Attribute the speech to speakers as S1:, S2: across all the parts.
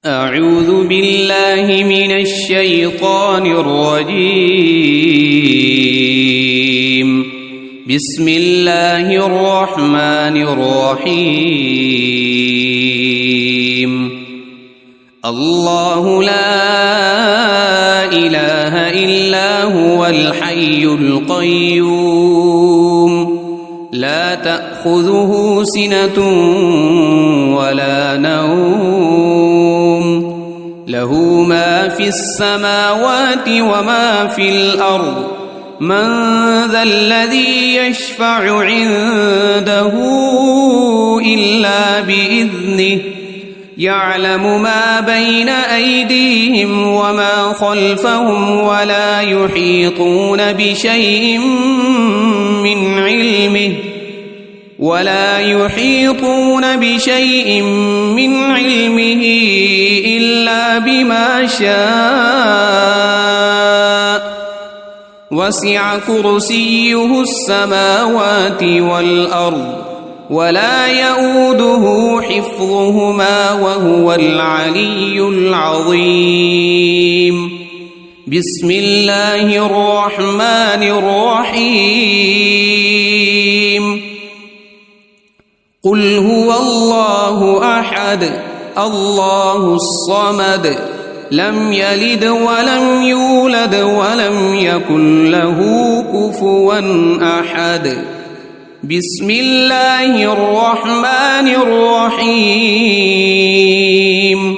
S1: أعوذ بالله من الشيطان الرجيم. بسم الله الرحمن الرحيم. الله لا إله إلا هو الحي القيوم لا تأخذه سنة ولا نوم له ما في السماوات وما في الأرض من ذا الذي يشفع عنده إلا بإذنه يعلم ما بين أيديهم وما خلفهم ولا يحيطون بشيء من علمه إلا بما شاء وسع كرسيه السماوات والأرض ولا يؤوده حفظهما وهو العلي العظيم. بسم الله الرحمن الرحيم. قل هو الله أحد الله الصمد لم يلد ولم يولد ولم يكن له كفوا أحد. بسم الله الرحمن الرحيم.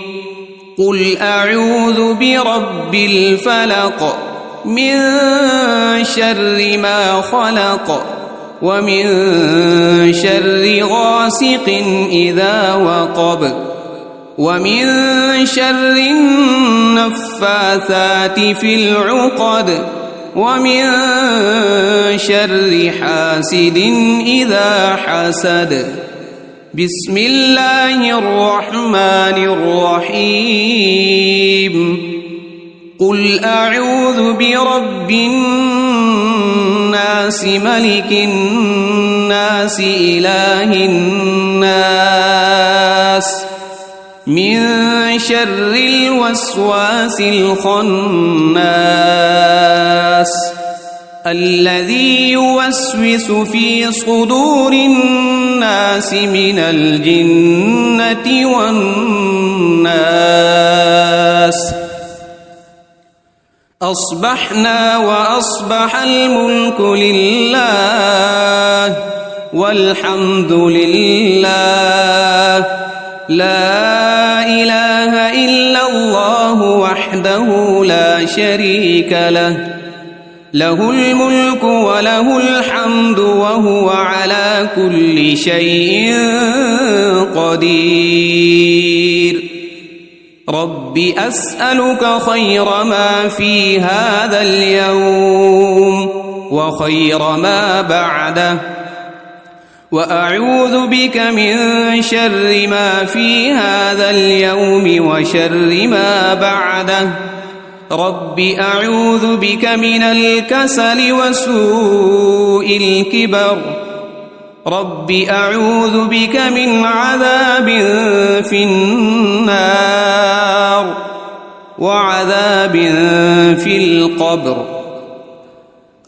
S1: قل أعوذ برب الفلق من شر ما خلق ومن شر غاسق إذا وقب ومن شر النفاثات في العقد ومن شر حاسد إذا حسد. بسم الله الرحمن الرحيم. قل أعوذ برب الناس ملك الناس إله الناس من شر الوسواس الخناس الذي يوسوس في صدور الناس من الجنة والناس. أصبحنا وأصبح الملك لله والحمد لله لا إله إلا الله وحده لا شريك له له الملك وله الحمد وهو على كل شيء قدير. رب أسألك خير ما في هذا اليوم وخير ما بعده وأعوذ بك من شر ما في هذا اليوم وشر ما بعده. رب أعوذ بك من الكسل وسوء الكبر. رب أعوذ بك من عذاب في النار وعذاب في القبر.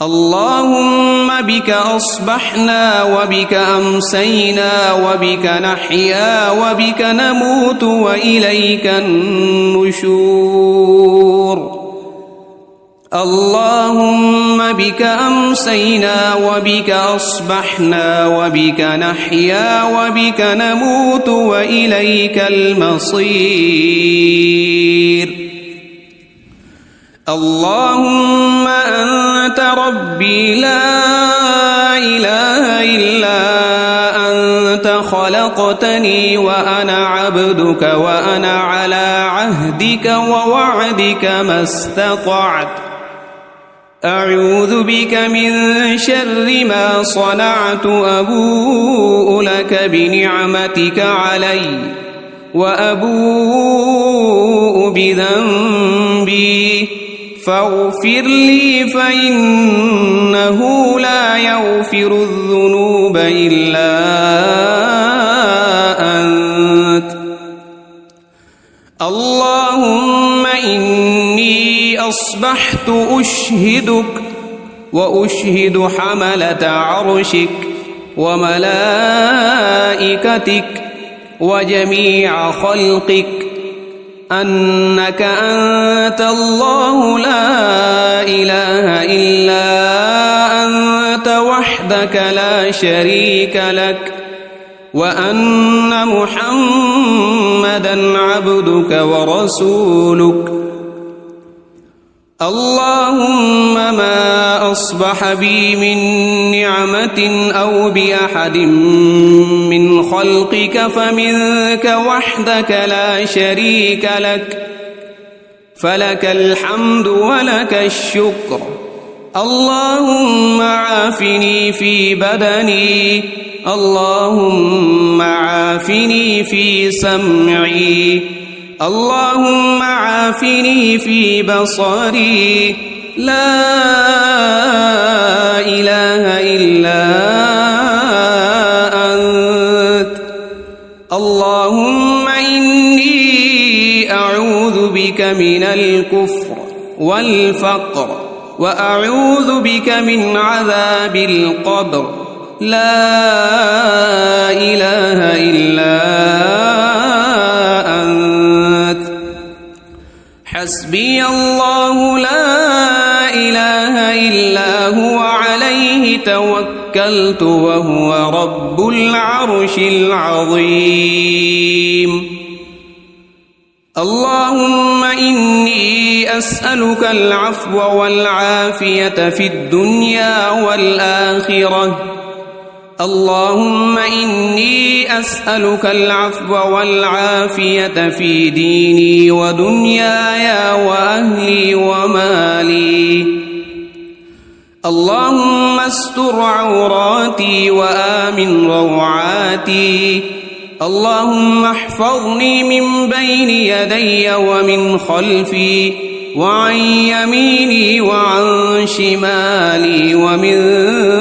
S1: اللهم بك أصبحنا وبك أمسينا وبك نحيا وبك نموت وإليك النشور. اللهم بك أمسينا وبك أصبحنا وبك نحيا وبك نموت وإليك المصير. اللهم أنت ربي لا إله إلا أنت خلقتني وأنا عبدك وأنا على عهدك ووعدك ما استطعت. أعوذ بك من شر ما صنعت أبوء لك بنعمتك علي وأبوء بذنبي فاغفر لي فإنه لا يغفر الذنوب إلا أنت. اللهم إني أصبحت أشهدك وأشهد حملة عرشك وملائكتك وجميع خلقك أنك أنت الله لا إله إلا أنت وحدك لا شريك لك وأن محمدًا عبدك ورسولك. اللهم ما أصبح بي من نعمة أو بأحد من خلقك فمنك وحدك لا شريك لك، فلك الحمد ولك الشكر. اللهم عافني في بدني، اللهم عافني في سمعي، اللهم عافني في بصري، لا إله إلا أنت. اللهم إني أعوذ بك من الكفر والفقر وأعوذ بك من عذاب القبر، لا إله إلا أنت. حسبي الله لا إله إلا هو عليه توكلت وهو رب العرش العظيم. اللهم إني أسألك العفو والعافية في الدنيا والآخرة. اللهم إني أسألك العفو والعافية في ديني ودنياي وأهلي ومالي. اللهم استر عوراتي وآمن روعاتي. اللهم احفظني من بين يدي ومن خلفي وعن يميني وعن شمالي ومن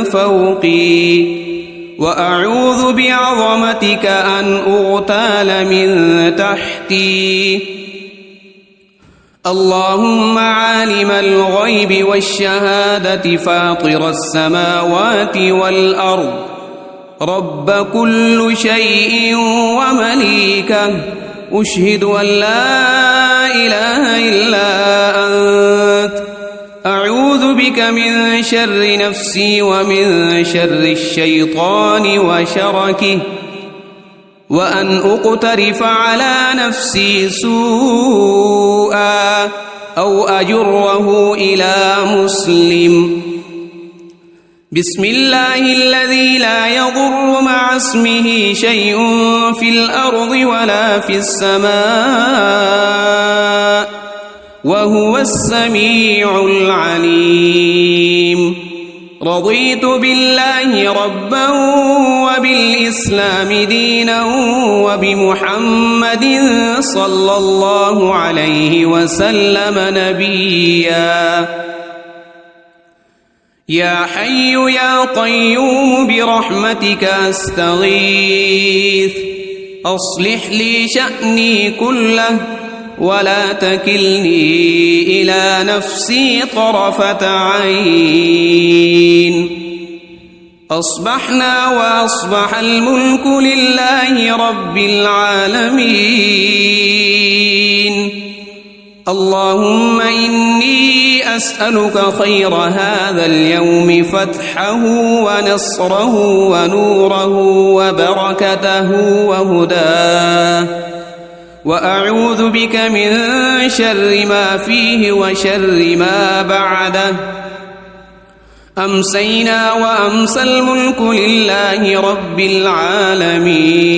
S1: فوقي، وأعوذ بعظمتك أن أغتال من تحتي. اللهم عالم الغيب والشهادة فاطر السماوات والأرض، رب كل شيء ومليكه، أشهد أن لا إله إلا أنت. أعوذ بك من شر نفسي ومن شر الشيطان وشركه، وأن أقترف على نفسي سوءا أو أجره إلى مسلم. بسم الله الذي لا يضر مع اسمه شيء في الأرض ولا في السماء وهو السميع العليم. رضيت بالله ربا وبالإسلام دينا وبمحمد صلى الله عليه وسلم نبيا. يا حي يا قيوم برحمتك أستغيث، أصلح لي شأني كله ولا تكلني إلى نفسي طرفة عين. أصبحنا وأصبح الملك لله رب العالمين. اللهم إني أسألك خير هذا اليوم، فتحه ونصره ونوره وبركته وهداه، وأعوذ بك من شر ما فيه وشر ما بعده. أمسينا وأمسى الملك لله رب العالمين.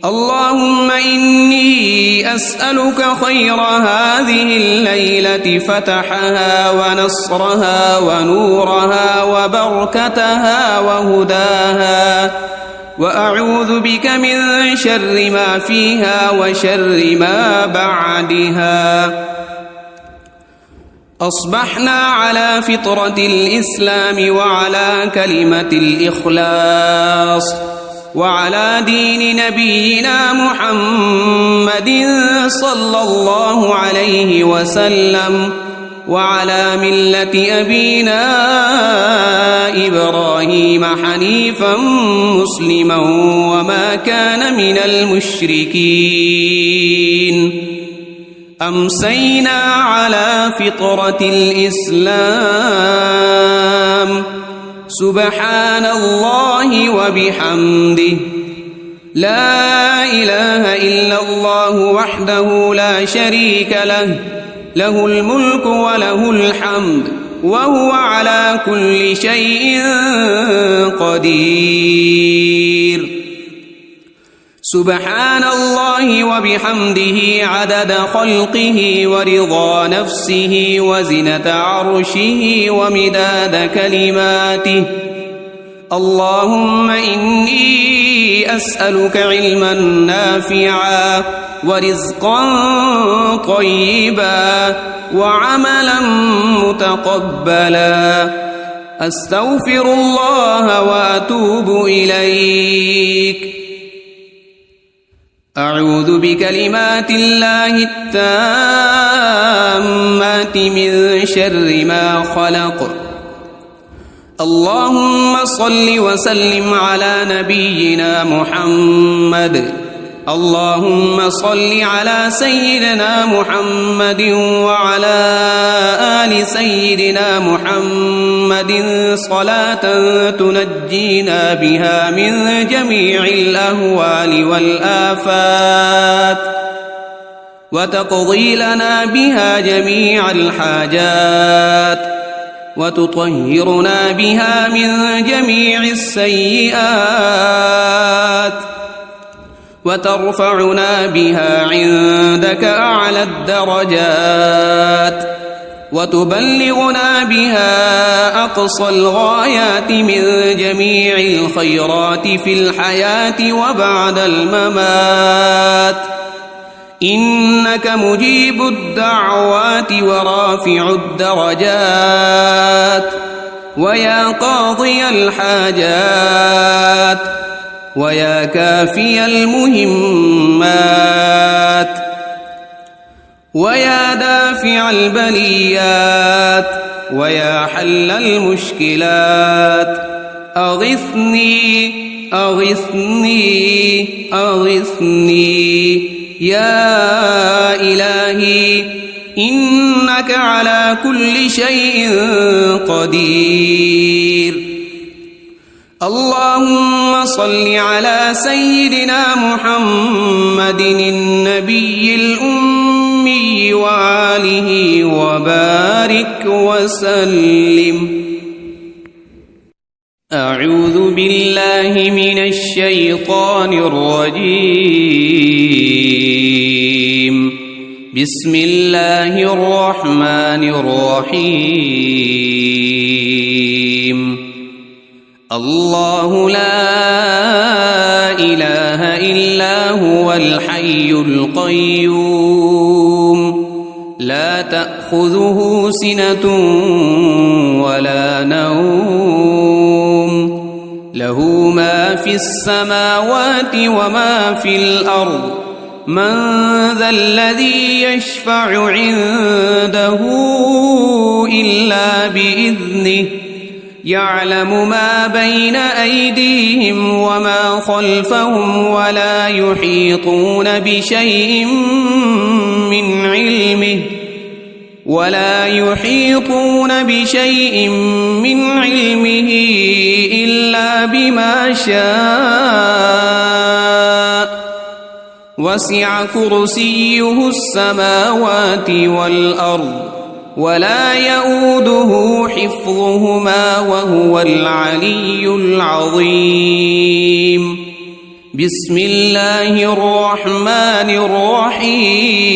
S1: اللهم إني أسألك خير هذه الليلة، فتحها ونصرها ونورها وبركتها وهداها، وأعوذ بك من شر ما فيها وشر ما بعدها. أصبحنا على فطرة الإسلام وعلى كلمة الإخلاص، وعلى دين نبينا محمد صلى الله عليه وسلم وعلى ملة أبينا إبراهيم حنيفا مسلما وما كان من المشركين أمسينا على فطرة الإسلام سبحان الله وبحمده لا إله إلا الله وحده لا شريك له له الملك وله الحمد وهو على كل شيء قدير سبحان الله وبحمده عدد خلقه ورضا نفسه وزنة عرشه ومداد كلماته اللهم إني أسألك علما نافعا ورزقا طيبا وعملا متقبلا أستغفر الله وأتوب إليك أعوذ بكلمات الله التامات من شر ما خلق اللهم صل وسلم على نبينا محمد اللهم صل على سيدنا محمد وعلى آل سيدنا محمد صلاة تنجينا بها من جميع الأهوال والآفات وتقضي لنا بها جميع الحاجات وتطهرنا بها من جميع السيئات وترفعنا بها عندك أعلى الدرجات وتبلغنا بها أقصى الغايات من جميع الخيرات في الحياة وبعد الممات إنك مجيب الدعوات ورافع الدرجات ويا قاضي الحاجات ويا كافي المهمات ويا دافع البليات ويا حل المشكلات أغثني أغثني أغثني يا إلهي إنك على كل شيء قدير اللهم صل على سيدنا محمد النبي الأمي وآله وبارك وسلم أعوذ بالله من الشيطان الرجيم بسم الله الرحمن الرحيم الله لا إله إلا هو الحي القيوم لا تأخذه سنة ولا نوم له ما في السماوات وما في الأرض من ذا الذي يشفع عنده إلا بإذنه يعلم ما بين أيديهم وما خلفهم ولا يحيطون بشيء من علمه إلا بما شاء وسع كرسيه السماوات والأرض ولا يؤوده حفظهما وهو العلي العظيم بسم الله الرحمن الرحيم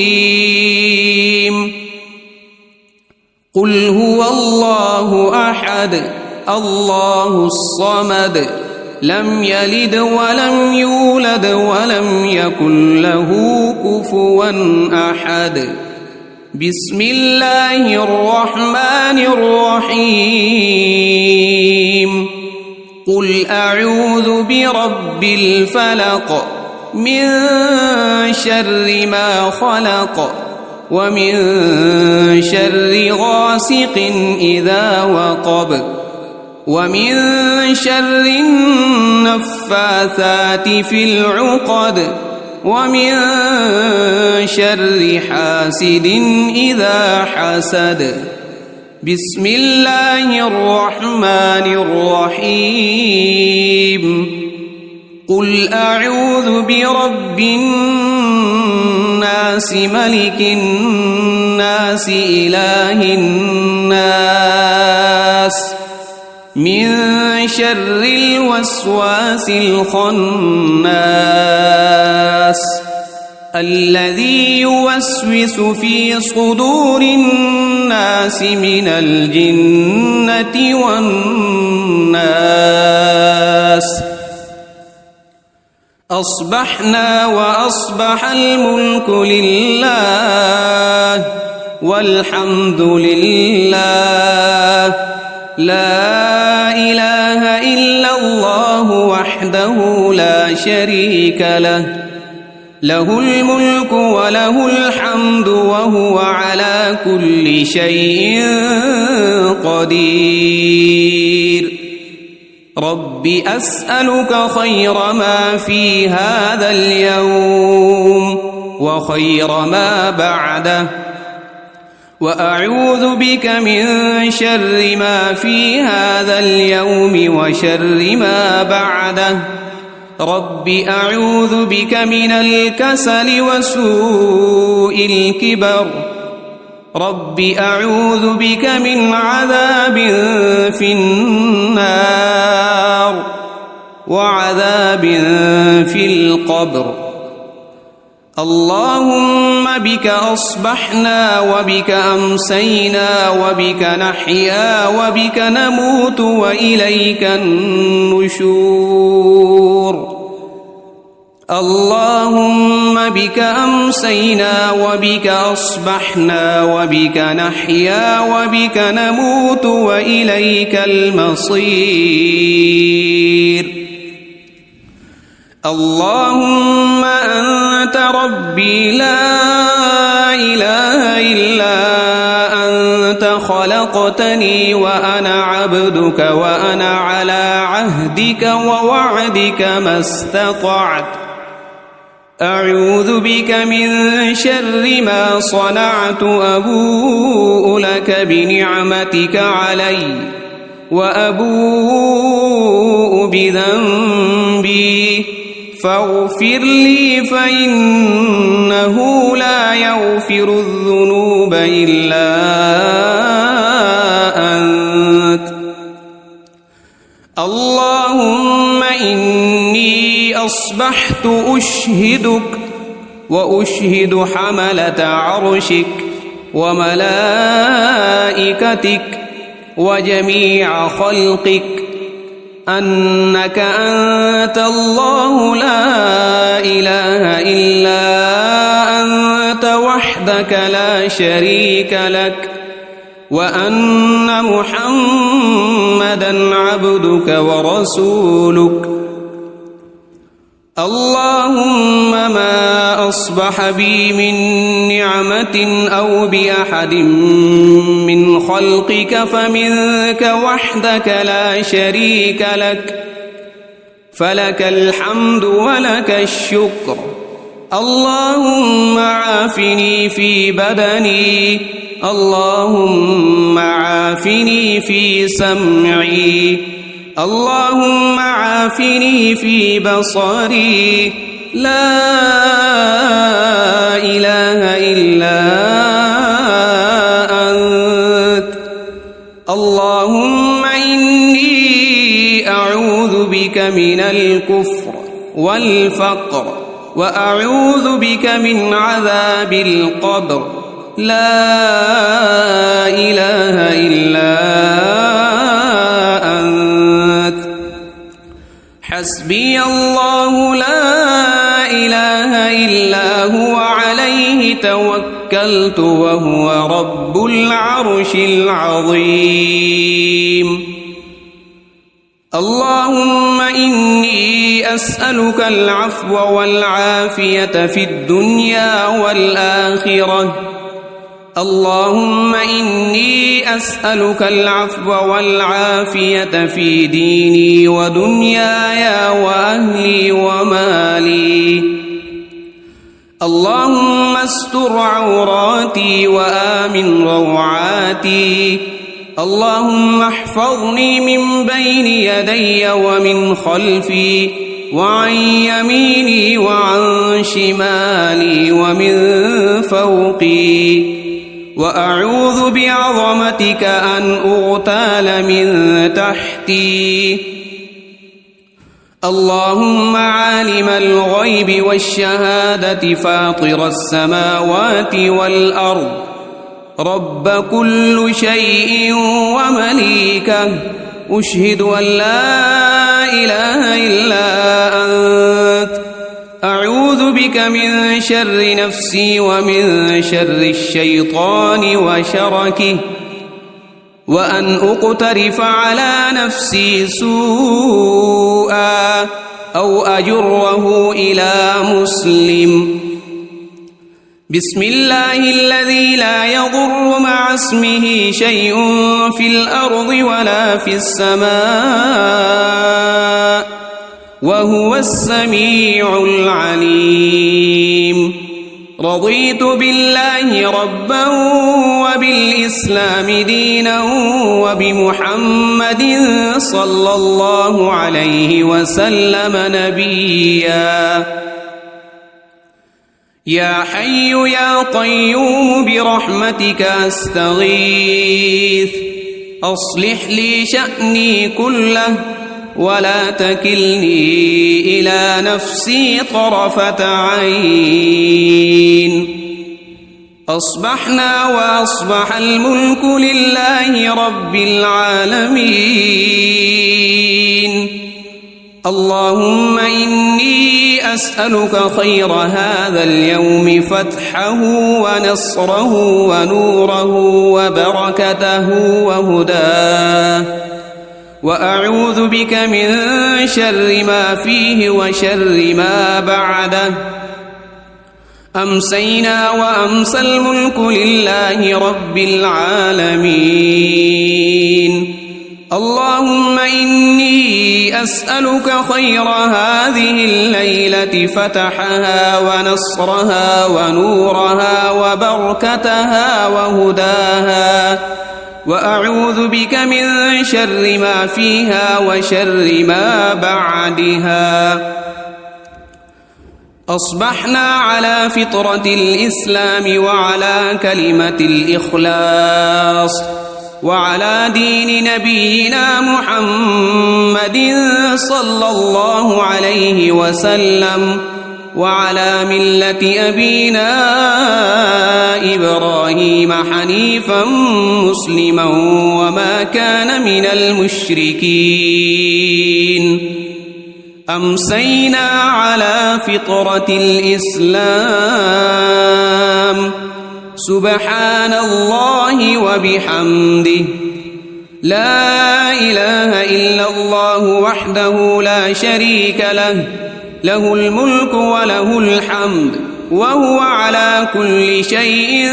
S1: قل هو الله أحد الله الصمد لم يلد ولم يولد ولم يكن له كفوا أحد بسم الله الرحمن الرحيم قل أعوذ برب الفلق من شر ما خلق ومن شر غاسق إذا وقب ومن شر النفاثات في العقد ومن شر حاسد إذا حسد. بسم الله الرحمن الرحيم. قل أعوذ برب الناس ملك الناس إله الناس من شر الوسواس الخناس الذي يوسوس في صدور الناس من الجنة والناس. أصبحنا وأصبح الملك لله والحمد لله لا إله إلا الله وحده لا شريك له له الملك وله الحمد وهو على كل شيء قدير. رب أسألك خير ما في هذا اليوم وخير ما بعده وأعوذ بك من شر ما في هذا اليوم وشر ما بعده. رب أعوذ بك من الكسل وسوء الكبر. رب أعوذ بك من عذاب في النار وعذاب في القبر. اللهم بك أصبحنا وبك أمسينا وبك نحيا وبك نموت وإليك النشور. اللهم بك أمسينا وبك أصبحنا وبك نحيا وبك نموت وإليك المصير. اللهم أنت ربي لا إله إلا أنت خلقتني وأنا عبدك وأنا على عهدك ووعدك ما استطعت. أعوذ بك من شر ما صنعت. أبوء لك بنعمتك علي وأبوء بذنبي فاغفر لي فإنه لا يغفر الذنوب إلا أنت. اللهم إني أصبحت أشهدك وأشهد حملة عرشك وملائكتك وجميع خلقك أنك أنت الله لا إله إلا أنت وحدك لا شريك لك وأن محمدًا عبدك ورسولك. اللهم ما أصبح بي من نعمة أو بأحد من خلقك فمنك وحدك لا شريك لك فلك الحمد ولك الشكر. اللهم عافني في بدني. اللهم عافني في سمعي. اللهم عافني في بصري. لا إله إلا أنت. اللهم إني أعوذ بك من الكفر والفقر وأعوذ بك من عذاب القبر. لا إله إلا أنت. حسبي الله لا إله إلا هو عليه توكلت وهو رب العرش العظيم. اللهم إني أسألك العفو والعافية في الدنيا والآخرة. اللهم إني أسألك العفو والعافية في ديني ودنياي وأهلي ومالي. اللهم استر عوراتي وآمن روعاتي. اللهم احفظني من بين يدي ومن خلفي وعن يميني وعن شمالي ومن فوقي، وأعوذ بعظمتك أن أغتال من تحتي. اللهم عالم الغيب والشهادة فاطر السماوات والأرض، رب كل شيء ومليكه، أشهد أن لا إله إلا أنت، أعوذ بك من شر نفسي ومن شر الشيطان وشركه، وأن أقترف على نفسي سوءا أو أجره إلى مسلم. بسم الله الذي لا يضر مع اسمه شيء في الأرض ولا في السماء، وهو السميع العليم. رضيت بالله ربا وبالإسلام دينا وبمحمد صلى الله عليه وسلم نبيا. يا حي يا قيوم برحمتك أستغيث، أصلح لي شأني كله ولا تكلني إلى نفسي طرفة عين. أصبحنا وأصبح الملك لله رب العالمين. اللهم إني أسألك خير هذا اليوم، فتحه ونصره ونوره وبركته وهداه، وأعوذ بك من شر ما فيه وشر ما بعده. أمسينا وأمسى الملك لله رب العالمين. اللهم إني أسألك خير هذه الليلة، فتحها ونصرها ونورها وبركتها وهداها، وأعوذ بك من شر ما فيها وشر ما بعدها. أصبحنا على فطرة الإسلام وعلى كلمة الإخلاص وعلى دين نبينا محمد صلى الله عليه وسلم، وعلى ملة أبينا إبراهيم حنيفا مسلما وما كان من المشركين. أمسينا على فطرة الإسلام. سبحان الله وبحمده، لا إله إلا الله وحده لا شريك له، له الملك وله الحمد وهو على كل شيء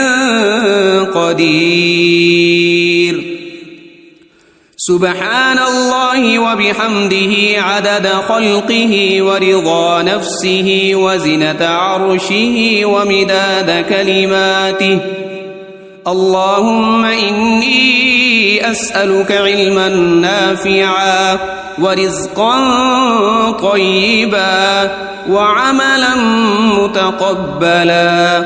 S1: قدير. سبحان الله وبحمده عدد خلقه ورضا نفسه وزنة عرشه ومداد كلماته. اللهم إني أسألك علما نافعا ورزقا طيبا وعملا متقبلا.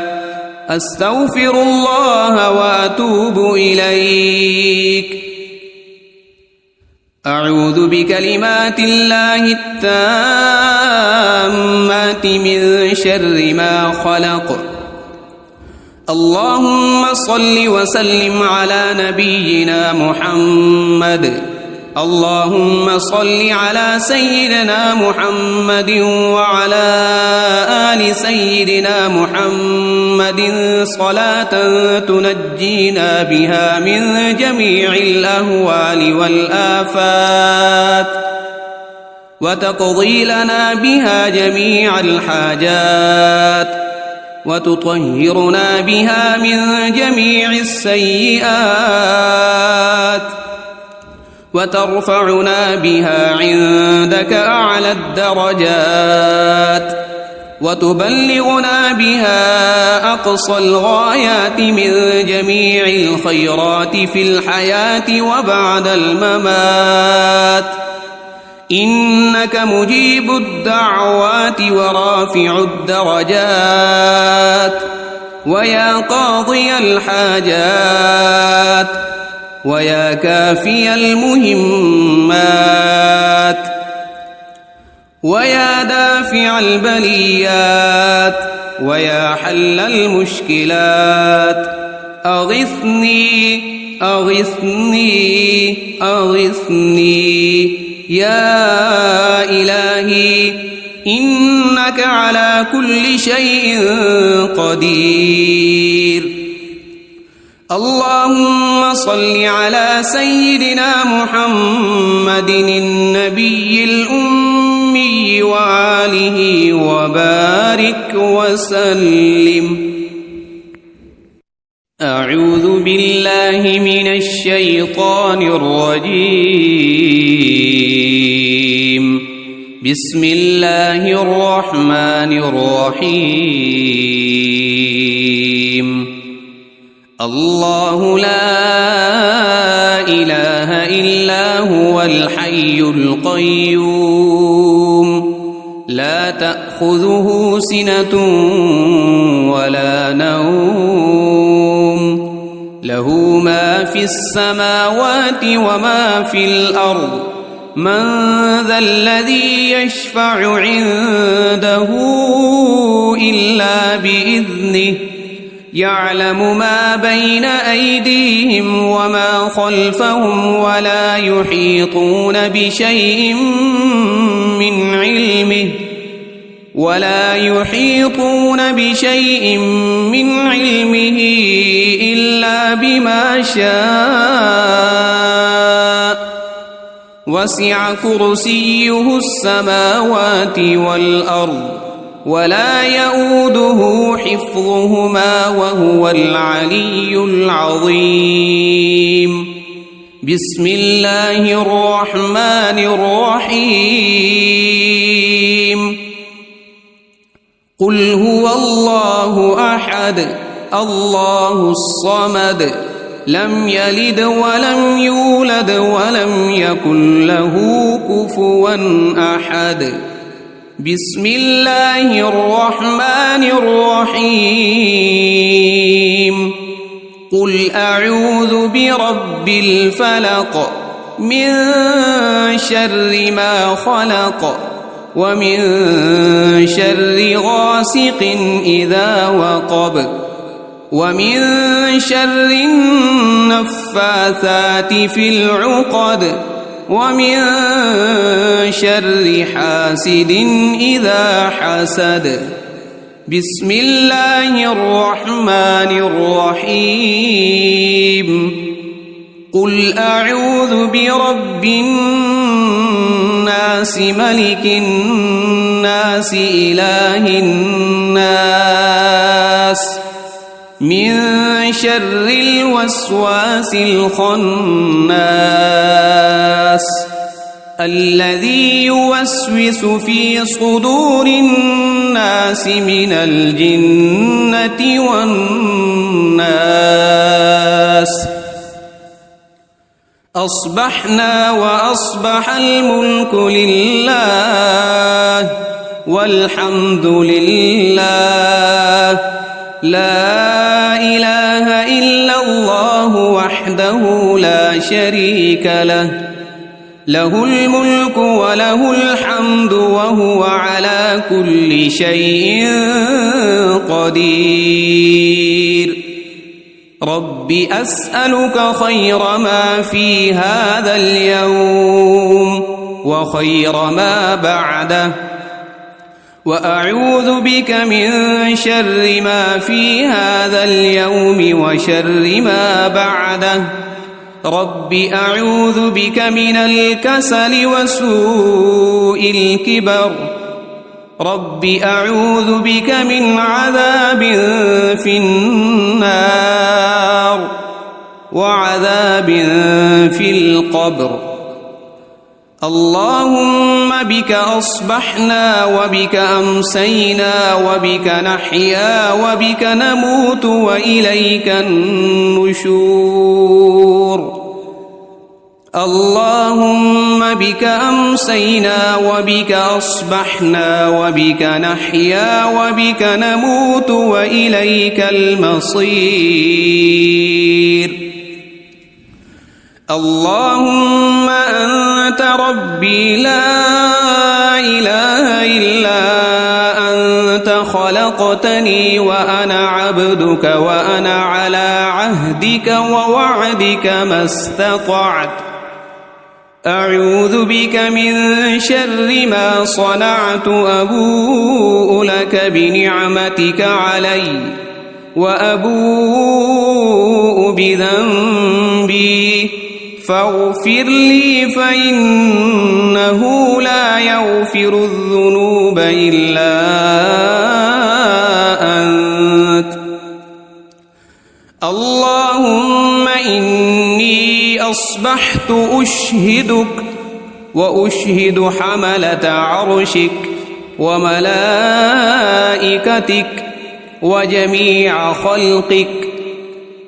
S1: أستغفر الله وأتوب إليك. أعوذ بكلمات الله التامات من شر ما خلق. اللهم صل وسلم على نبينا محمد. اللهم صل على سيدنا محمد وعلى آل سيدنا محمد صلاة تنجينا بها من جميع الأهوال والآفات وتقضي لنا بها جميع الحاجات وتطهرنا بها من جميع السيئات وترفعنا بها عندك أعلى الدرجات وتبلغنا بها أقصى الغايات من جميع الخيرات في الحياة وبعد الممات إنك مجيب الدعوات ورافع الدرجات ويا قاضي الحاجات ويا كافي المهمات ويا دافع البليات ويا حل المشكلات أغثني أغثني أغثني يا إلهي إنك على كل شيء قدير. اللهم صل على سيدنا محمد النبي الأمي وآله وبارك وسلم. أعوذ بالله من الشيطان الرجيم. بسم الله الرحمن الرحيم. الله لا إله إلا هو الحي القيوم لا تأخذه سنة ولا نوم له ما في السماوات وما في الأرض من ذا الذي يشفع عنده إلا بإذنه يعلم ما بين أيديهم وما خلفهم ولا يحيطون بشيء من علمه إلا بما شاء وسع كرسيه السماوات والأرض ولا يؤوده حفظهما وهو العلي العظيم. بسم الله الرحمن الرحيم. قل هو الله أحد الله الصمد لم يلد ولم يولد ولم يكن له كفوا أحد. بسم الله الرحمن الرحيم. قل أعوذ برب الفلق من شر ما خلق ومن شر غاسق إذا وقب ومن شر النفاثات في العقد ومن شر حاسد إذا حسد. بسم الله الرحمن الرحيم. قل أعوذ برب الناس ملك الناس إله الناس من شر الوسواس الخناس الذي يوسوس في صدور الناس من الجنة والناس. أصبحنا وأصبح الملك لله والحمد لله لا إله إلا الله وحده لا شريك له له الملك وله الحمد وهو على كل شيء قدير. رب أسألك خير ما في هذا اليوم وخير ما بعده وأعوذ بك من شر ما في هذا اليوم وشر ما بعده رب أعوذ بك من الكسل وسوء الكبر رب أعوذ بك من عذاب في النار وعذاب في القبر اللهم بك أصبحنا وبك أمسينا وبك نحيا وبك نموت وإليك النشور اللهم بك أمسينا وبك أصبحنا وبك نحيا وبك نموت وإليك المصير اللهم أنت ربي لا إله إلا أنت خلقتني وأنا عبدك وأنا على عهدك ووعدك ما استطعت أعوذ بك من شر ما صنعت أبوء لك بنعمتك علي وأبوء بذنبي فاغفر لي فإنه لا يغفر الذنوب إلا أنت اللهم إني أصبحت أشهدك وأشهد حملة عرشك وملائكتك وجميع خلقك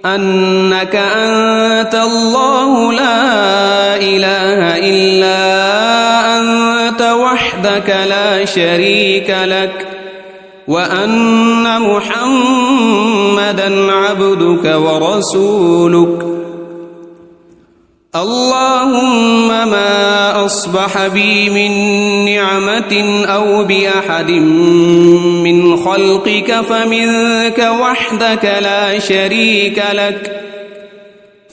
S1: أنك أنت الله لا إله إلا أنت وحدك لا شريك لك وأن محمدًا عبدك ورسولك اللهم ما أصبح بي من نعمة أو بأحد من خلقك فمنك وحدك لا شريك لك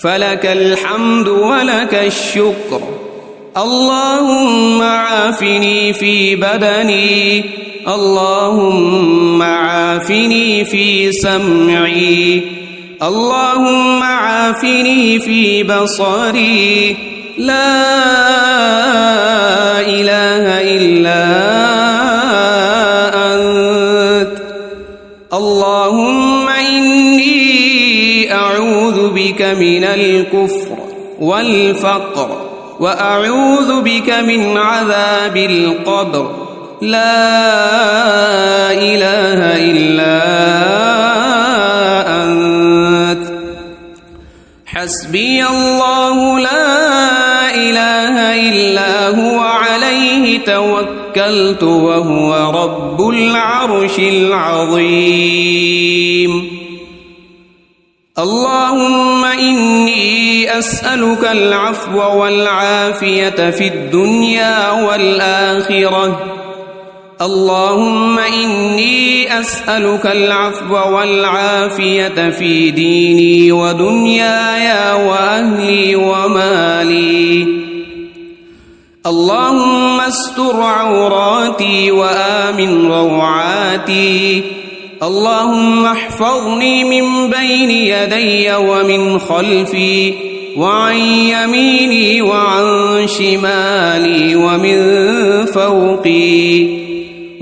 S1: فلك الحمد ولك الشكر اللهم عافني في بدني اللهم عافني في سمعي اللهم عافني في بصري لا إله إلا أنت اللهم إني أعوذ بك من الكفر والفقر وأعوذ بك من عذاب القبر لا إله إلا أنت حسبي الله لا إله إلا هو عليه توكلت وهو رب العرش العظيم اللهم إني أسألك العفو والعافية في الدنيا والآخرة اللهم إني أسألك العفو والعافية في ديني ودنياي وأهلي ومالي اللهم استر عوراتي وآمن روعاتي اللهم احفظني من بين يدي ومن خلفي وعن يميني وعن شمالي ومن فوقي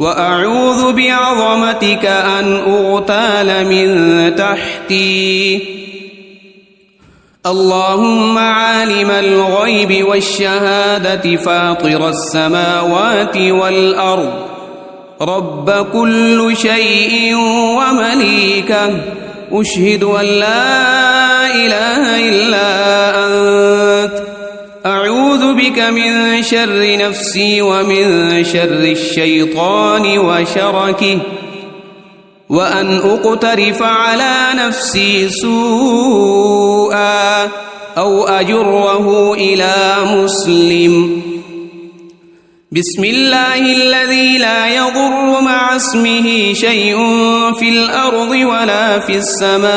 S1: وأعوذ بعظمتك أن أغتال من تحتي اللهم عالم الغيب والشهادة فاطر السماوات والأرض رب كل شيء ومليكه أشهد أن لا إله إلا أنت أعوذ بك من شر نفسي ومن شر الشيطان وشركه وأن أقترف على نفسي سوءا أو أجره إلى مسلم بسم الله الذي لا يضر مع اسمه شيء في الأرض ولا في السماء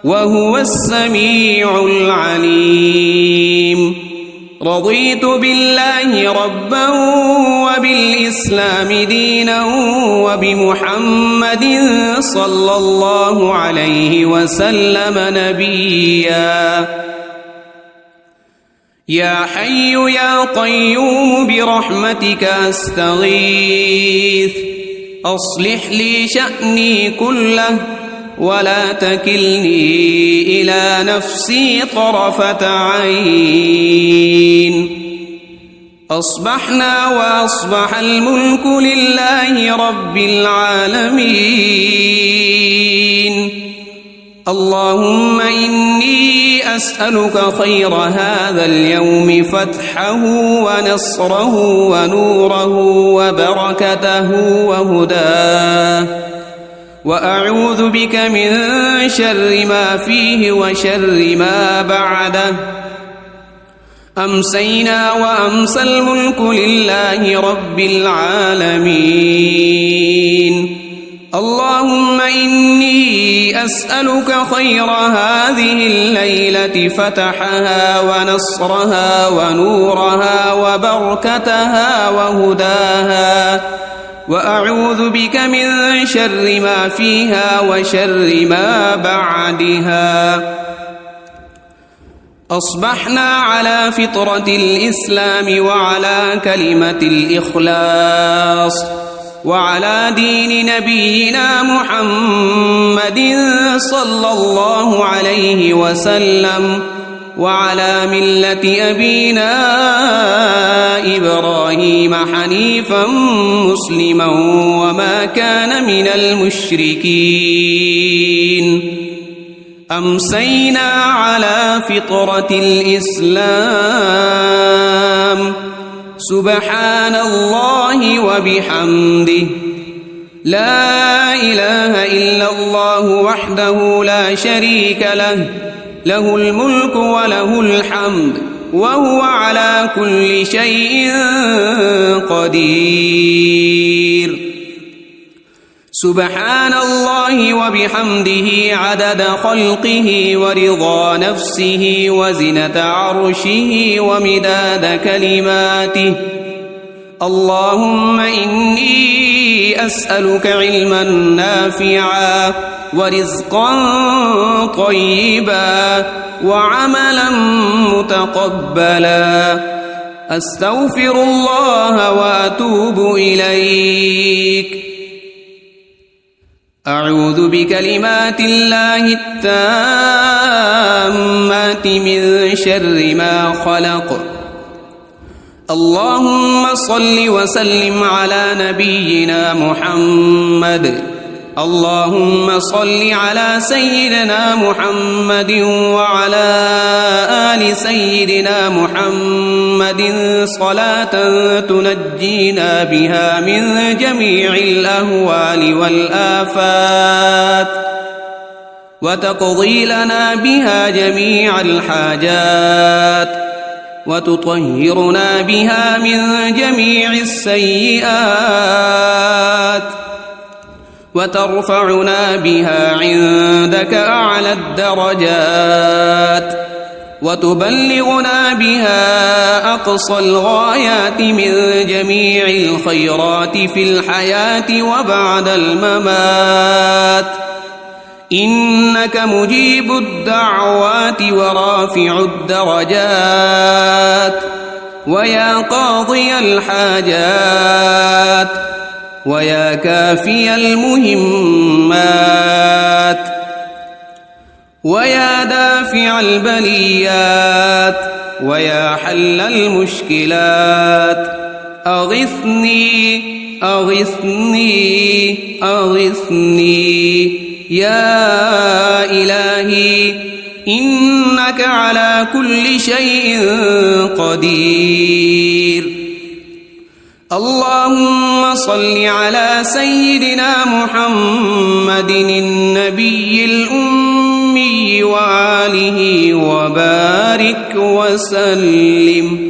S1: وهو السميع العليم رضيت بالله ربا وبالإسلام دينا وبمحمد صلى الله عليه وسلم نبيا يا حي يا قيوم برحمتك أستغيث أصلح لي شأني كله ولا تكلني إلى نفسي طرفة عين أصبحنا وأصبح الملك لله رب العالمين اللهم إني أسألك خير هذا اليوم فتحه ونصره ونوره وبركته وهداه وأعوذ بك من شر ما فيه وشر ما بعده أمسينا وأمسى الملك لله رب العالمين اللهم إني أسألك خير هذه الليلة فتحها ونصرها ونورها وبركتها وهداها وأعوذ بك من شر ما فيها وشر ما بعدها أصبحنا على فطرة الإسلام وعلى كلمة الإخلاص وعلى دين نبينا محمد صلى الله عليه وسلم وعلى ملة أبينا إبراهيم حنيفا مسلما وما كان من المشركين أمسينا على فطرة الإسلام سبحان الله وبحمده لا إله إلا الله وحده لا شريك له له الملك وله الحمد وهو على كل شيء قدير سبحان الله وبحمده عدد خلقه ورضا نفسه وزنة عرشه ومداد كلماته اللهم إني أسألك علما نافعا ورزقا طيبا وعملا متقبلا أستغفر الله وأتوب إليك أعوذ بكلمات الله التامات من شر ما خلق اللهم صل وسلم على نبينا محمد اللهم صل على سيدنا محمد وعلى آل سيدنا محمد صلاة تنجينا بها من جميع الأهوال والآفات وتقضي لنا بها جميع الحاجات وتطهرنا بها من جميع السيئات وترفعنا بها عندك أعلى الدرجات وتبلغنا بها أقصى الغايات من جميع الخيرات في الحياة وبعد الممات إنك مجيب الدعوات ورافع الدرجات ويا قاضي الحاجات ويا كافي المهمات ويا دافع البليات ويا حل المشكلات أغثني أغثني أغثني يا إلهي إنك على كل شيء قدير اللهم صل على سيدنا محمد النبي الأمي وآله وبارك وسلم